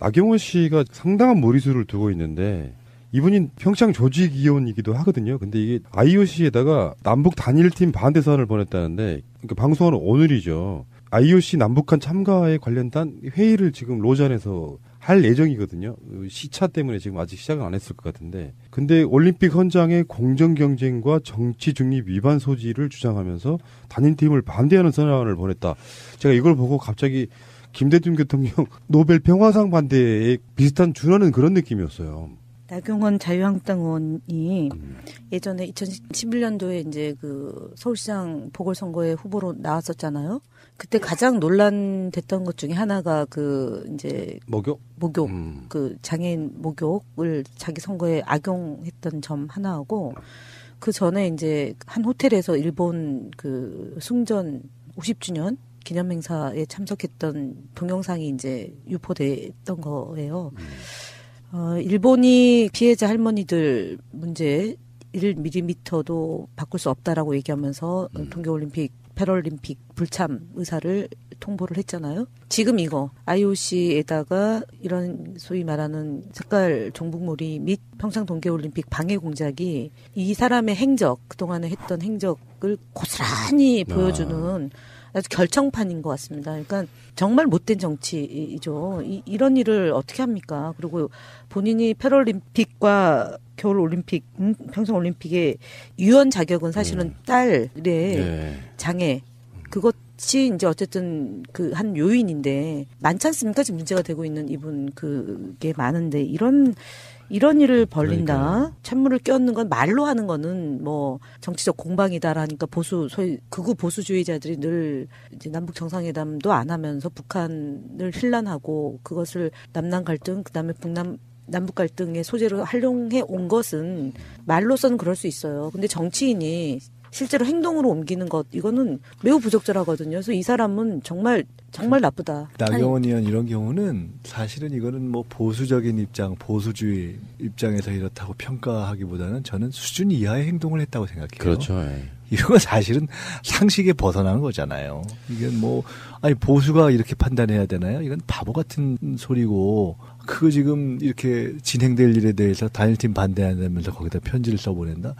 나경원 씨가 상당한 무리수를 두고 있는데 이분이 평창 조직위원이기도 하거든요. 근데 이게 IOC에다가 남북 단일팀 반대 사안을 보냈다는데 그러니까 방송하는 오늘이죠. IOC 남북한 참가에 관련된 회의를 지금 로잔에서 할 예정이거든요. 시차 때문에 지금 아직 시작은 안 했을 것 같은데. 근데 올림픽 헌장의 공정 경쟁과 정치 중립 위반 소지를 주장하면서 단일팀을 반대하는 선언을 보냈다. 제가 이걸 보고 갑자기 김대중 대통령 노벨 평화상 반대에 비슷한 준하는 그런 느낌이었어요. 나경원 자유한국당 의원이 예전에 2011년도에 이제 그 서울시장 보궐선거에 후보로 나왔었잖아요. 그때 가장 논란됐던 것 중에 하나가 그 이제 목욕 그 장애인 목욕을 자기 선거에 악용했던 점 하나하고 그 전에 이제 한 호텔에서 일본 그 숭전 50주년 기념행사에 참석했던 동영상이 이제 유포됐던 거예요. 일본이 피해자 할머니들 문제 1mm도 바꿀 수 없다라고 얘기하면서 동계올림픽, 패럴림픽 불참 의사를 통보를 했잖아요. 지금 이거 IOC에다가 이런 소위 말하는 색깔 종북몰이 및 평창 동계올림픽 방해 공작이 이 사람의 행적, 그동안에 했던 행적을 고스란히 보여주는 아주 결정판인 것 같습니다. 그러니까 정말 못된 정치이죠. 이런 일을 어떻게 합니까? 그리고 본인이 패럴림픽과 겨울올림픽, 평창올림픽의 유연 자격은 사실은 딸의 장애, 그것이 이제 어쨌든 그 한 요인인데 많지 않습니까? 지금 문제가 되고 있는 이분 그게 많은데 이런 일을 벌린다. 그러니까요. 찬물을 끼얹는 건 말로 하는 거는 뭐 정치적 공방이다라니까 소위 극우 보수주의자들이 늘 이제 남북 정상회담도 안 하면서 북한을 힐난하고 그것을 남남 갈등 그다음에 남북 갈등의 소재로 활용해 온 것은 말로서는 그럴 수 있어요. 근데 정치인이 실제로 행동으로 옮기는 것 이거는 매우 부적절하거든요. 그래서 이 사람은 정말 나쁘다. 나경원 의원 이런 경우는 사실은 이거는 뭐 보수적인 입장, 보수주의 입장에서 이렇다고 평가하기보다는 저는 수준 이하의 행동을 했다고 생각해요. 그렇죠. 예. 이런 건 사실은 상식에 벗어나는 거잖아요. 이건 뭐 아니 보수가 이렇게 판단해야 되나요? 이건 바보 같은 소리고 그거 지금 이렇게 진행될 일에 대해서 단일팀 반대한다면서 거기다 편지를 써보낸다.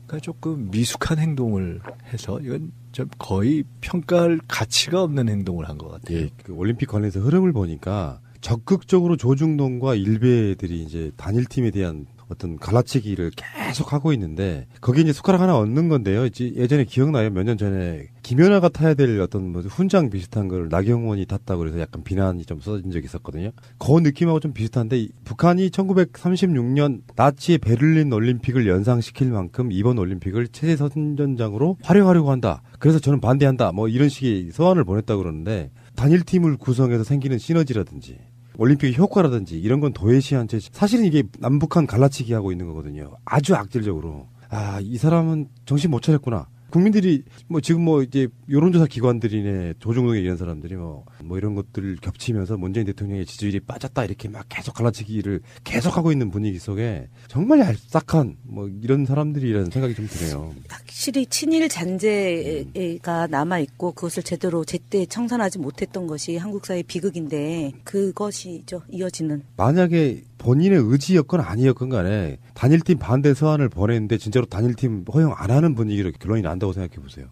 그러니까 조금 미숙한 행동을 해서 이건 좀 거의 평가할 가치가 없는 행동을 한 것 같아요. 예, 그 올림픽 관련해서 흐름을 보니까 적극적으로 조중동과 일베들이 이제 단일팀에 대한 어떤 갈라치기를 계속 하고 있는데 거기에 이제 숟가락 하나 얹는 건데요. 이제 예전에 기억나요? 몇 년 전에 김연아가 타야 될 어떤 뭐 훈장 비슷한 걸 나경원이 탔다고 그래서 약간 비난이 좀 쏟아진 적이 있었거든요. 그 느낌하고 좀 비슷한데 북한이 1936년 나치의 베를린 올림픽을 연상시킬 만큼 이번 올림픽을 체제 선전장으로 활용하려고 한다. 그래서 저는 반대한다. 뭐 이런 식의 서한을 보냈다고 그러는데 단일팀을 구성해서 생기는 시너지라든지 올림픽의 효과라든지 이런 건 도외시한 채 사실은 이게 남북한 갈라치기 하고 있는 거거든요. 아주 악질적으로. 아, 이 사람은 정신 못 차렸구나. 국민들이 뭐 지금 뭐 이제 여론조사 기관들이네 조중동에 이런 사람들이 뭐 이런 것들을 겹치면서 문재인 대통령의 지지율이 빠졌다 이렇게 막 계속 갈라치기를 계속하고 있는 분위기 속에 정말 얄싹한 뭐 이런 사람들이라는 생각이 좀 드네요. 확실히 친일 잔재가 남아 있고 그것을 제때 청산하지 못했던 것이 한국 사회의 비극인데 그것이죠 이어지는. 만약에 본인의 의지였건 아니었건 간에 단일팀 반대 서한을 보냈는데 진짜로 단일팀 허용 안 하는 분위기로 결론이 난다고 생각해 보세요.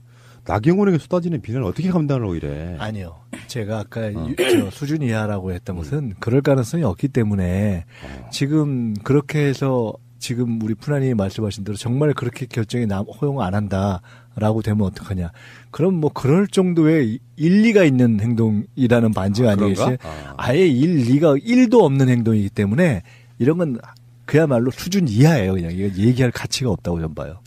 나경원에게 쏟아지는 비난을 어떻게 감당하고 이래? 아니요. 제가 아까 수준 이하라고 했던 것은 그럴 가능성이 없기 때문에 지금 그렇게 해서 지금 우리 푸나님이 말씀하신 대로 정말 그렇게 결정이 허용 안 한다라고 되면 어떡하냐. 그럼 뭐 그럴 정도의 일리가 있는 행동이라는 반증 아니겠어요? 아예 일리가 1도 없는 행동이기 때문에 이런 건 그야말로 수준 이하예요. 그냥 이거 얘기할 가치가 없다고 저는 봐요.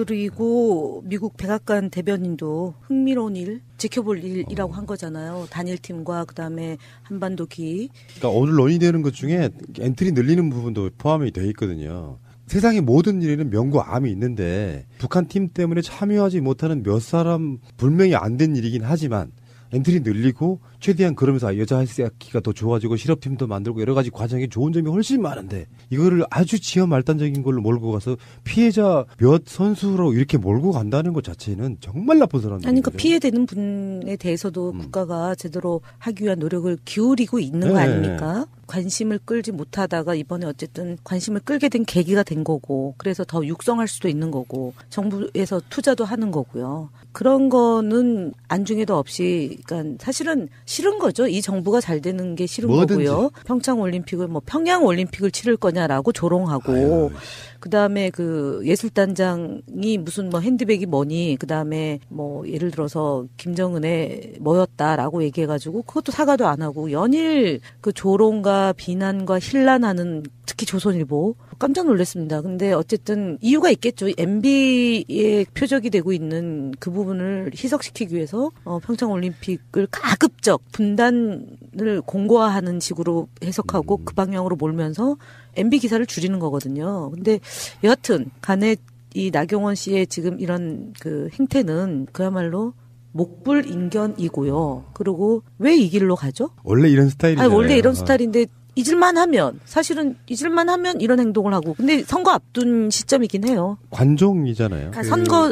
그리고 미국 백악관 대변인도 흥미로운 일, 지켜볼 일이라고 한 거잖아요. 단일팀과 그다음에 한반도기. 그러니까 오늘 논의되는 것 중에 엔트리 늘리는 부분도 포함이 돼 있거든요. 세상의 모든 일에는 명과 암이 있는데 북한 팀 때문에 참여하지 못하는 몇 사람 불명이 안 된 일이긴 하지만 엔트리 늘리고 최대한 그러면서 여자 하이스키가 더 좋아지고 실업팀도 만들고 여러 가지 과정에 좋은 점이 훨씬 많은데 이거를 아주 지연 말단적인 걸로 몰고 가서 피해자 몇 선수로 이렇게 몰고 간다는 것 자체는 정말 나쁜 사람들. 아니, 그러니까 피해되는 분에 대해서도 국가가 제대로 하기 위한 노력을 기울이고 있는 거 아닙니까? 관심을 끌지 못하다가 이번에 어쨌든 관심을 끌게 된 계기가 된 거고, 그래서 더 육성할 수도 있는 거고, 정부에서 투자도 하는 거고요. 그런 거는 안중에도 없이, 그러니까 사실은 싫은 거죠. 이 정부가 잘 되는 게 싫은 뭐든지. 거고요. 평창 올림픽을 평양 올림픽을 치를 거냐라고 조롱하고, 그다음에 그 예술단장이 무슨 핸드백이 뭐니, 그다음에 예를 들어서 김정은의 뭐였다라고 얘기해가지고 그것도 사과도 안 하고 연일 그 조롱과 비난과 힐난하는, 특히 조선일보 깜짝 놀랐습니다. 근데 어쨌든 이유가 있겠죠. MB의 표적이 되고 있는 그 부분을 희석시키기 위해서 평창 올림픽을 가급적 분단을 공고화하는 식으로 해석하고 그 방향으로 몰면서 MB 기사를 줄이는 거거든요. 근데 여하튼 간에 이 나경원 씨의 지금 이런 그 행태는 그야말로 목불인견이고요. 그리고 왜 이 길로 가죠? 원래 이런 스타일이잖아요. 원래 이런 스타일인데 잊을만 하면 이런 행동을 하고. 근데 선거 앞둔 시점이긴 해요. 관종이잖아요.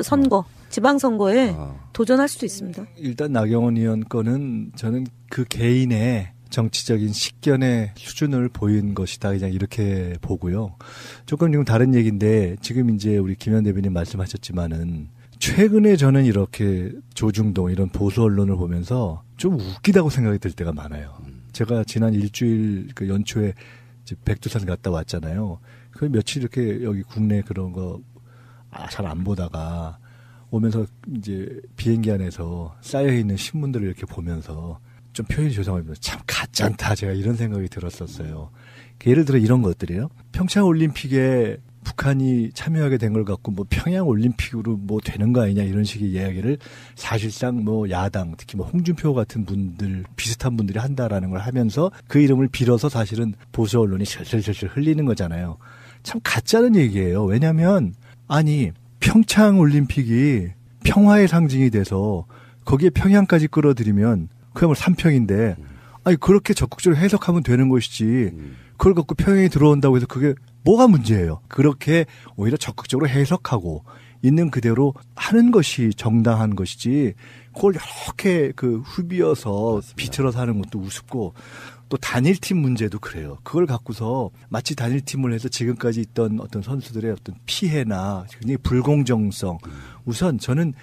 선거. 지방선거에 도전할 수도 있습니다. 일단 나경원 의원 거는 저는 그 개인의 정치적인 식견의 수준을 보인 것이다. 그냥 이렇게 보고요. 조금 지금 다른 얘기인데 지금 이제 우리 김현 대변인 말씀하셨지만은 최근에 저는 이렇게 조중동 이런 보수 언론을 보면서 좀 웃기다고 생각이 들 때가 많아요. 제가 지난 일주일 그 연초에 이제 백두산 갔다 왔잖아요. 그 며칠 이렇게 여기 국내 그런 거 잘 안 보다가 오면서 이제 비행기 안에서 쌓여있는 신문들을 이렇게 보면서 좀 표현이 죄송합니다. 참 가짠다. 제가 이런 생각이 들었었어요. 예를 들어 이런 것들이에요. 평창 올림픽에 북한이 참여하게 된 걸 갖고 평양 올림픽으로 되는 거 아니냐 이런 식의 이야기를 사실상 야당 특히 홍준표 같은 분들 비슷한 분들이 한다라는 걸 하면서 그 이름을 빌어서 사실은 보수 언론이 슬슬슬슬 흘리는 거잖아요. 참 가짜는 얘기예요. 왜냐하면 아니 평창 올림픽이 평화의 상징이 돼서 거기에 평양까지 끌어들이면 그야말로 삼평인데 아니 그렇게 적극적으로 해석하면 되는 것이지 그걸 갖고 평양이 들어온다고 해서 그게 뭐가 문제예요. 그렇게 오히려 적극적으로 해석하고 있는 그대로 하는 것이 정당한 것이지 그걸 이렇게 후비어서 맞습니다. 비틀어서 하는 것도 우습고 또 단일팀 문제도 그래요. 그걸 갖고서 마치 단일팀을 해서 지금까지 있던 어떤 선수들의 어떤 피해나 굉장히 불공정성 우선 저는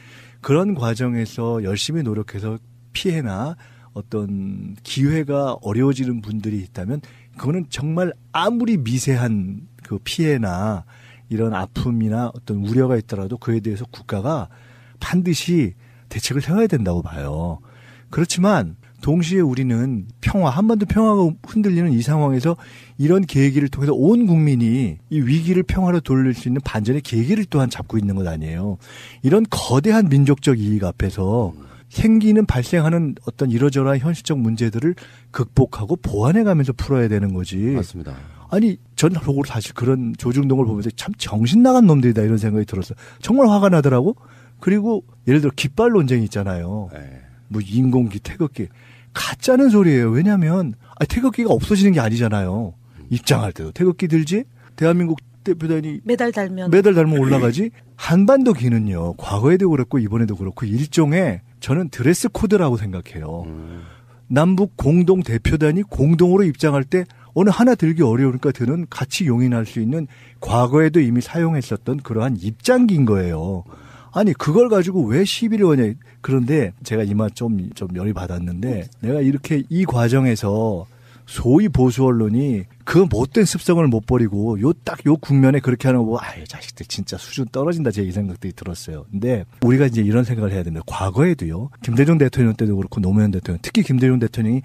그런 과정에서 열심히 노력해서 피해나 어떤 기회가 어려워지는 분들이 있다면 그거는 정말 아무리 미세한 그 피해나 이런 아픔이나 어떤 우려가 있더라도 그에 대해서 국가가 반드시 대책을 세워야 된다고 봐요. 그렇지만 동시에 우리는 한반도 평화가 흔들리는 이 상황에서 이런 계기를 통해서 온 국민이 이 위기를 평화로 돌릴 수 있는 반전의 계기를 또한 잡고 있는 것 아니에요. 이런 거대한 민족적 이익 앞에서 발생하는 어떤 이러저러한 현실적 문제들을 극복하고 보완해가면서 풀어야 되는 거지. 맞습니다. 아니, 저는 사실 그런 조중동을 보면서 참 정신 나간 놈들이다 이런 생각이 들었어요. 정말 화가 나더라고. 그리고 예를 들어 깃발 논쟁이 있잖아요. 인공기, 태극기. 가짜는 소리예요. 왜냐하면 태극기가 없어지는 게 아니잖아요. 입장할 때도 태극기 들지. 대한민국 대표단이 메달 달면 올라가지. 한반도기는요. 과거에도 그렇고 이번에도 그렇고 일종의 저는 드레스 코드라고 생각해요. 남북 공동 대표단이 공동으로 입장할 때 어느 하나 들기 어려우니까 드는 같이 용인할 수 있는 과거에도 이미 사용했었던 그러한 입장기인 거예요. 아니 그걸 가지고 왜 시비를 거냐. 그런데 제가 이마 좀 열이 받았는데 내가 이렇게 이 과정에서 소위 보수 언론이 그 못된 습성을 못 버리고 요 국면에 그렇게 하는 거 보고 자식들 진짜 수준 떨어진다 제 이 생각들이 들었어요. 근데 우리가 이제 이런 생각을 해야 됩니다. 과거에도요. 김대중 대통령 때도 그렇고 노무현 대통령 특히 김대중 대통령이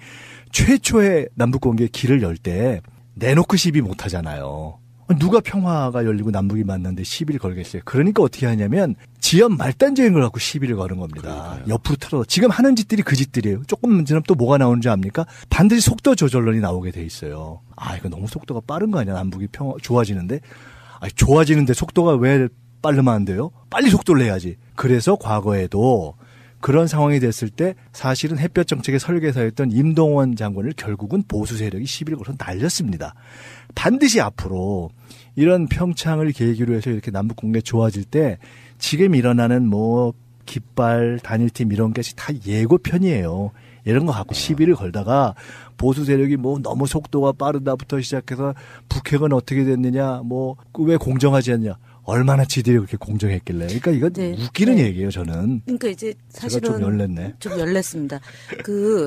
최초의 남북관계에 길을 열 때 내놓고 시비 못 하잖아요. 누가 평화가 열리고 남북이 만났는데 시비를 걸겠어요. 그러니까 어떻게 하냐면 지연 말단적인 걸 갖고 시비를 거는 겁니다. 그러니까요. 옆으로 틀어. 지금 하는 짓들이 그 짓들이에요. 조금 지나면 또 뭐가 나오는지 압니까? 반드시 속도 조절론이 나오게 돼 있어요. 이거 너무 속도가 빠른 거 아니야? 남북이 좋아지는데. 좋아지는데 속도가 왜 빠르면 안 돼요? 빨리 속도를 내야지. 그래서 과거에도 그런 상황이 됐을 때 사실은 햇볕 정책의 설계사였던 임동원 장관을 결국은 보수 세력이 시비를 걸어서 날렸습니다. 반드시 앞으로 이런 평창을 계기로 해서 이렇게 남북 관계 좋아질 때 지금 일어나는 뭐 깃발, 단일팀 이런 것이 다 예고편이에요. 이런 거 갖고 시비를 걸다가 보수 세력이 뭐 너무 속도가 빠르다부터 시작해서 북핵은 어떻게 됐느냐, 뭐 왜 공정하지 않냐. 얼마나 지들이 그렇게 공정했길래. 그러니까 이거 네. 웃기는 네. 얘기예요, 저는. 그러니까 이제 사실은 제가 좀 열냈네. 좀 열렸습니다.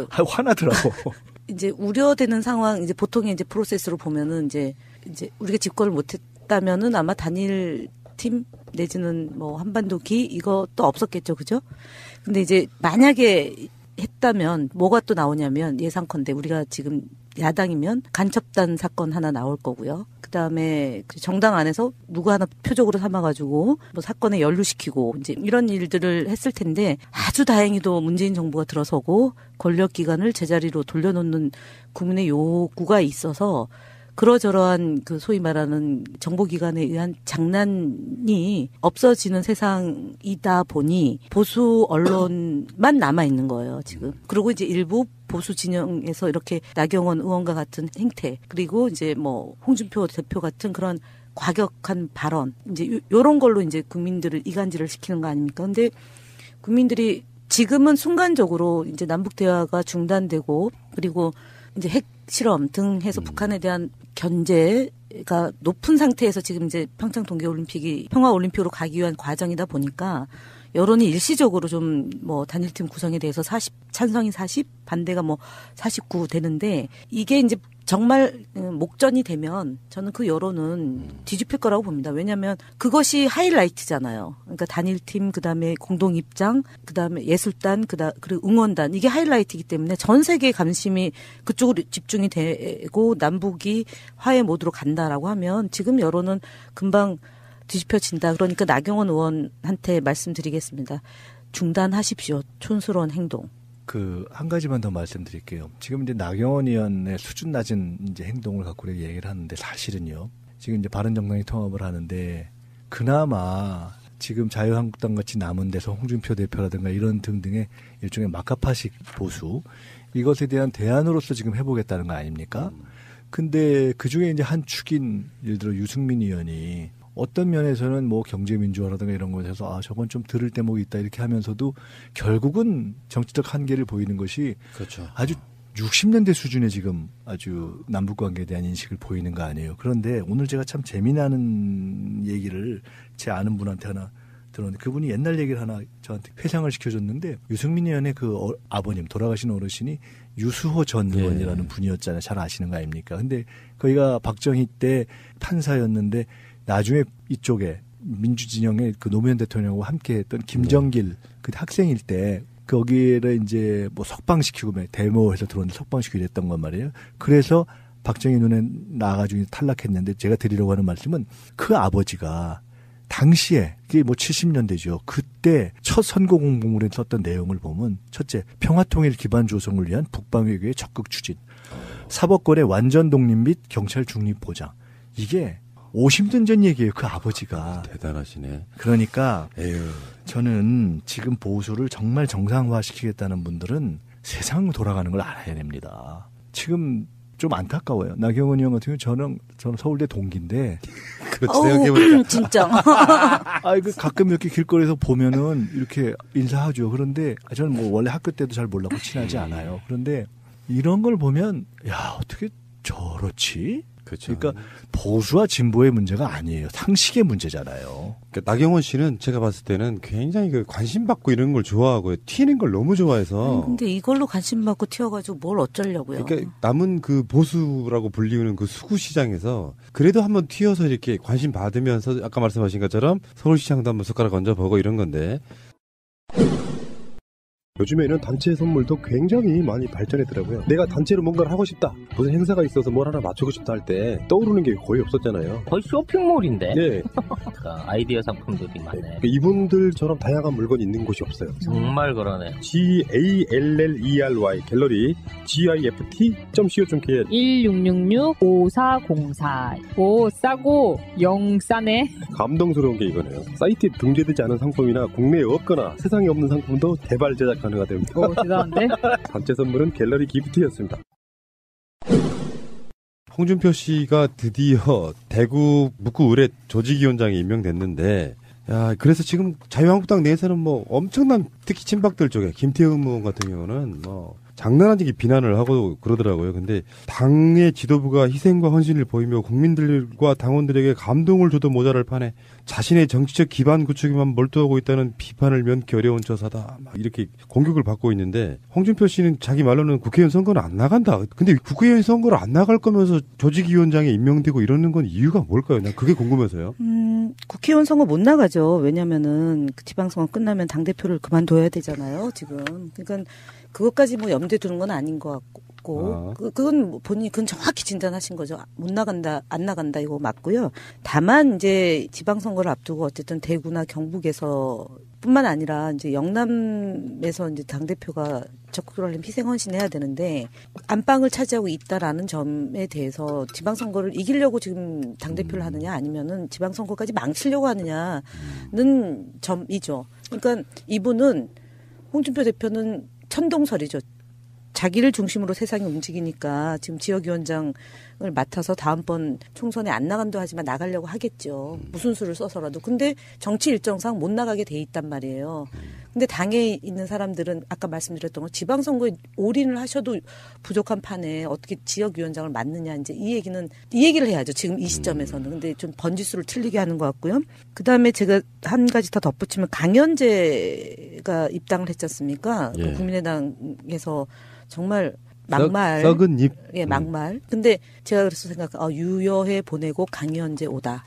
화나더라고. 이제 우려되는 상황, 이제 보통의 이제 프로세스로 보면은 이제 우리가 집권을 못했다면은 아마 단일 팀 내지는 뭐 한반도기 이것도 없었겠죠, 그죠? 근데 이제 만약에 했다면 뭐가 또 나오냐면 예상컨대 우리가 지금 야당이면 간첩단 사건 하나 나올 거고요. 그다음에 정당 안에서 누구 하나 표적으로 삼아가지고 뭐 사건에 연루시키고 이제 이런 일들을 했을 텐데 아주 다행히도 문재인 정부가 들어서고 권력기관을 제자리로 돌려놓는 국민의 요구가 있어서 그러저러한 그 소위 말하는 정보기관에 의한 장난이 없어지는 세상이다 보니 보수 언론만 남아있는 거예요, 지금. 그리고 이제 일부 보수 진영에서 이렇게 나경원 의원과 같은 행태, 그리고 이제 뭐 홍준표 대표 같은 그런 과격한 발언, 이제 요런 걸로 이제 국민들을 이간질을 시키는 거 아닙니까? 근데 국민들이 지금은 순간적으로 이제 남북 대화가 중단되고 그리고 이제 핵 실험 등 해서 북한에 대한 견제가 높은 상태에서 지금 이제 평창 동계올림픽이 평화올림픽으로 가기 위한 과정이다 보니까 여론이 일시적으로 좀 뭐 단일팀 구성에 대해서 40, 찬성이 40, 반대가 뭐 49 되는데 이게 이제 정말 목전이 되면 저는 그 여론은 뒤집힐 거라고 봅니다. 왜냐하면 그것이 하이라이트잖아요. 그러니까 단일팀, 그다음에 공동입장, 그다음에 예술단, 그리고 응원단 이게 하이라이트이기 때문에 전 세계의 관심이 그쪽으로 집중이 되고 남북이 화해 모드로 간다라고 하면 지금 여론은 금방 뒤집혀진다. 그러니까 나경원 의원한테 말씀드리겠습니다. 중단하십시오. 촌스러운 행동. 한 가지만 더 말씀드릴게요. 지금 이제 나경원 의원의 수준 낮은 이제 행동을 갖고 우리가 얘기를 하는데 사실은요. 지금 이제 바른정당이 통합을 하는데 그나마 지금 자유한국당 같이 남은 데서 홍준표 대표라든가 이런 등등의 일종의 마카파식 보수 이것에 대한 대안으로서 지금 해보겠다는 거 아닙니까? 근데 그 중에 이제 한 축인 예를 들어 유승민 의원이 어떤 면에서는 뭐 경제민주화라든가 이런 것에서 저건 좀 들을 대목이 있다 이렇게 하면서도 결국은 정치적 한계를 보이는 것이 그렇죠. 아주 60년대 수준의 지금 아주 남북관계에 대한 인식을 보이는 거 아니에요. 그런데 오늘 제가 참 재미나는 얘기를 제 아는 분한테 하나 들었는데 그분이 옛날 얘기를 하나 저한테 회상을 시켜줬는데 유승민 의원의 그 아버님 돌아가신 어르신이 유수호 전 의원이라는 분이었잖아요. 잘 아시는 거 아닙니까? 근데 거기가 박정희 때 판사였는데 나중에 이쪽에 민주진영의 그 노무현 대통령하고 함께 했던 김정길 그 학생일 때 거기를 이제 뭐 석방시키고 데모해서 들어오는데 석방시키고 이랬던 건 말이에요. 그래서 박정희 눈에 나가지고 탈락했는데 제가 드리려고 하는 말씀은 그 아버지가 당시에 그게 뭐 70년대죠. 그때 첫 선거 공보물에 썼던 내용을 보면 첫째 평화통일 기반 조성을 위한 북방외교의 적극 추진, 사법권의 완전 독립 및 경찰 중립 보장. 이게 50년 전 얘기예요. 그 아버지가. 대단하시네. 그러니까 에휴. 저는 지금 보수를 정말 정상화시키겠다는 분들은 세상 돌아가는 걸 알아야 됩니다. 지금 좀 안타까워요. 나경원 의원 같은 경우 저는 서울대 동기인데. 그렇지, 생각해보니까. 진짜. 가끔 이렇게 길거리에서 보면은 이렇게 인사하죠. 그런데 저는 뭐 원래 학교 때도 잘 몰랐고 친하지 않아요. 그런데 이런 걸 보면 야, 어떻게 저렇지? 그렇죠. 그러니까 보수와 진보의 문제가 아니에요. 상식의 문제잖아요. 그러니까 나경원 씨는 제가 봤을 때는 굉장히 그 관심 받고 이런 걸 좋아하고 튀는 걸 너무 좋아해서. 아니, 근데 이걸로 관심 받고 튀어가지고 뭘 어쩌려고요. 그러니까 남은 그 보수라고 불리우는 그 수구 시장에서 그래도 한번 튀어서 이렇게 관심 받으면서 아까 말씀하신 것처럼 서울시장도 한번 숟가락 얹어보고 이런 건데. 요즘에는 단체 선물도 굉장히 많이 발전했더라고요. 내가 단체로 뭔가를 하고 싶다, 무슨 행사가 있어서 뭘 하나 맞추고 싶다 할 때 떠오르는 게 거의 없었잖아요. 거의 쇼핑몰인데. 네. 보니까 아이디어 상품들이 많네. 이분들처럼 다양한 물건이 있는 곳이 없어요. 정말 그러네. GALLERY 갤러리 gift.co.kr 1666-5404. 오, 싸고 영 싸네. 감동스러운 게 이거네요. 사이트에 등재되지 않은 상품이나 국내에 없거나 세상에 없는 상품도 개발 제작 가능하답니다. 오, 대단한데? 단체 선물은 갤러리 기프트였습니다. 홍준표 씨가 드디어 대구 묵구 의뢰 조직위원장에 임명됐는데, 야, 그래서 지금 자유한국당 내에서는 뭐 엄청난, 특히 친박들 쪽에 김태흠 의원 같은 경우는 뭐 장난 아니게 비난을 하고 그러더라고요. 근데 당의 지도부가 희생과 헌신을 보이며 국민들과 당원들에게 감동을 줘도 모자랄 판에 자신의 정치적 기반 구축에만 몰두하고 있다는 비판을 면키 어려운 처사다. 막 이렇게 공격을 받고 있는데, 홍준표 씨는 자기 말로는 국회의원 선거는 안 나간다. 근데 국회의원 선거를 안 나갈 거면서 조직위원장에 임명되고 이러는 건 이유가 뭘까요? 난 그게 궁금해서요. 국회의원 선거 못 나가죠. 왜냐면은 그 지방선거 끝나면 당대표를 그만둬야 되잖아요, 지금. 그러니까 그것까지 뭐 염두에 두는 건 아닌 것 같고, 그건 뭐 본인이 그건 정확히 진단하신 거죠. 못 나간다, 안 나간다 이거 맞고요. 다만 이제 지방선거를 앞두고 어쨌든 대구나 경북에서 뿐만 아니라 이제 영남에서 이제 당대표가 적극적으로 하려면 희생헌신해야 되는데 안방을 차지하고 있다라는 점에 대해서 지방선거를 이기려고 지금 당대표를 하느냐 아니면은 지방선거까지 망치려고 하느냐는 점이죠. 그러니까 이분은 홍준표 대표는 천동설이죠. 자기를 중심으로 세상이 움직이니까 지금 지역위원장을 맡아서 다음번 총선에 안 나간다 하지만 나가려고 하겠죠. 무슨 수를 써서라도. 근데 정치 일정상 못 나가게 돼 있단 말이에요. 근데 당에 있는 사람들은 아까 말씀드렸던 거 지방선거에 올인을 하셔도 부족한 판에 어떻게 지역위원장을 맡느냐 이제 이 얘기를 해야죠. 지금 이 시점에서는. 근데 좀 번지수를 틀리게 하는 것 같고요. 그다음에 제가 한 가지 더 덧붙이면 강현재가 입당을 했지 않습니까? 예. 국민의당에서 정말 막말. 썩은 입. 예, 막말. 근데 제가 그래서 유여해 보내고 강현재 오다.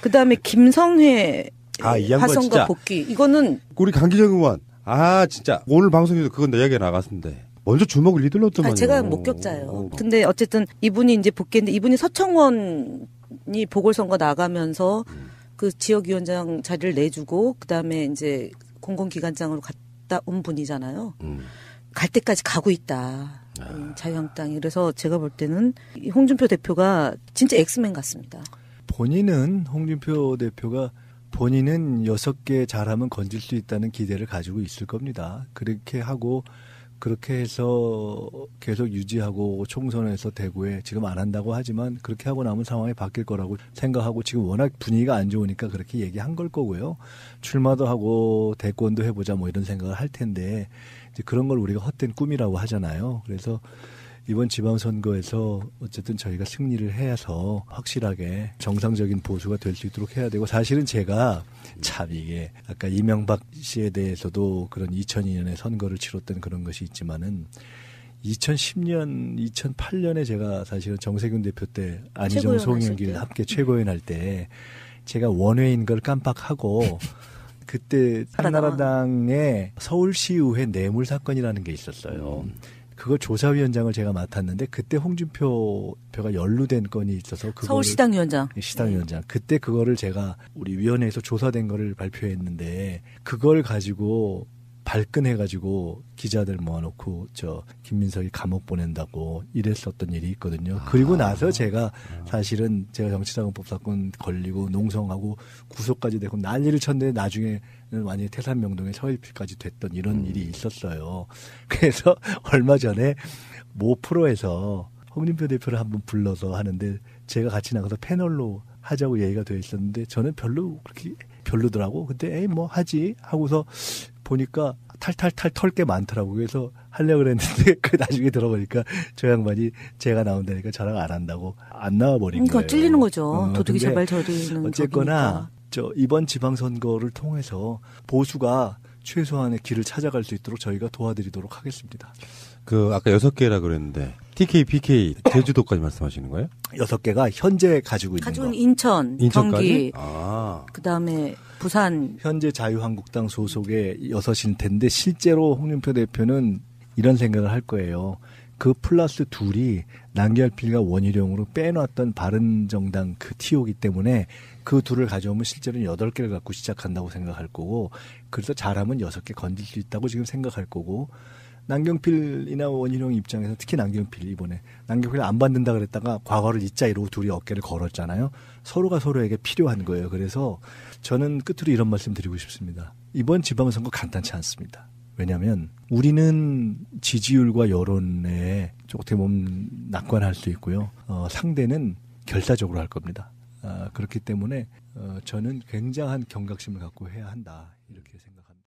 그 다음에 김성회 이 양반 화성과 진짜. 복귀. 이거는 우리 강기정 의원. 진짜. 오늘 방송에서 그건 내 이야기가 나갔는데. 먼저 주먹을 휘둘렀더만요. 제가 목격자예요. 근데 어쨌든 이분이 이제 복귀했는데 이분이 서청원이 보궐선거 나가면서 그 지역위원장 자리를 내주고 그 다음에 이제 공공기관장으로 갔다 온 분이잖아요. 갈 때까지 가고 있다. 자유한국당이. 그래서 제가 볼 때는 홍준표 대표가 진짜 엑스맨 같습니다. 홍준표 대표가 본인은 6개 잘하면 건질 수 있다는 기대를 가지고 있을 겁니다. 그렇게 하고 그렇게 해서 계속 유지하고 총선에서 대구에 지금 안 한다고 하지만 그렇게 하고 나면 상황이 바뀔 거라고 생각하고 지금 워낙 분위기가 안 좋으니까 그렇게 얘기한 걸 거고요. 출마도 하고 대권도 해보자 뭐 이런 생각을 할 텐데 이제 그런 걸 우리가 헛된 꿈이라고 하잖아요. 그래서 이번 지방선거에서 어쨌든 저희가 승리를 해서 확실하게 정상적인 보수가 될 수 있도록 해야 되고 사실은 제가 참 이게 아까 이명박 씨에 대해서도 그런 2002년에 선거를 치렀던 그런 것이 있지만은 2010년, 2008년에 제가 사실은 정세균 대표 때 안희정 송영길 함께 최고위원 할 때 제가 원외인 걸 깜빡하고 그때 한나라당의 서울시의회 뇌물 사건이라는 게 있었어요. 그거 조사위원장을 제가 맡았는데 그때 홍준표가 연루된 건이 있어서 서울시당위원장. 시당위원장. 그때 그거를 제가 우리 위원회에서 조사된 거를 발표했는데 그걸 가지고 발끈해가지고 기자들 모아놓고 김민석이 감옥 보낸다고 이랬었던 일이 있거든요. 그리고 나서 제가 사실은 제가 정치자금법 사건 걸리고 농성하고 구속까지 되고 난리를 쳤는데 나중에는 완전히 태산명동에 서일필까지 됐던 이런 일이 있었어요. 그래서 얼마 전에 모 프로에서 홍준표 대표를 한번 불러서 하는데 제가 같이 나가서 패널로 하자고 얘기가 되어 있었는데 저는 그렇게 별로더라고. 근데 뭐 하지 하고서 보니까 탈탈탈 털 게 많더라고요. 그래서 하려고 그랬는데 그 나중에 들어보니까 저 양반이 제가 나온다니까 저랑 안 한다고 안 나와버린 거예요. 찔리는 거죠. 도둑이 제발 저리는 어쨌거나 이번 지방선거를 통해서 보수가 최소한의 길을 찾아갈 수 있도록 저희가 도와드리도록 하겠습니다. 아까 6개라 그랬는데 TK, PK, 제주도까지 말씀하시는 거예요? 6개가 현재 가지고 있는 거. 인천, 인천까지? 경기, 그다음에 부산. 현재 자유한국당 소속의 6일 텐데 실제로 홍준표 대표는 이런 생각을 할 거예요. 그 플러스 둘이 남경필과 원희룡으로 빼놨던 바른정당 그 티오기 때문에 그 둘을 가져오면 실제로는 8개를 갖고 시작한다고 생각할 거고 그래서 잘하면 6개 건질 수 있다고 지금 생각할 거고 남경필이나 원희룡 입장에서 특히 남경필 이번에 남경필 안 받는다 그랬다가 과거를 잊자 이러고 둘이 어깨를 걸었잖아요. 서로가 서로에게 필요한 거예요. 그래서 저는 끝으로 이런 말씀 드리고 싶습니다. 이번 지방선거 간단치 않습니다. 왜냐하면 우리는 지지율과 여론에 어떻게 보면 낙관할 수 있고요. 상대는 결사적으로 할 겁니다. 그렇기 때문에 저는 굉장한 경각심을 갖고 해야 한다 이렇게 생각합니다.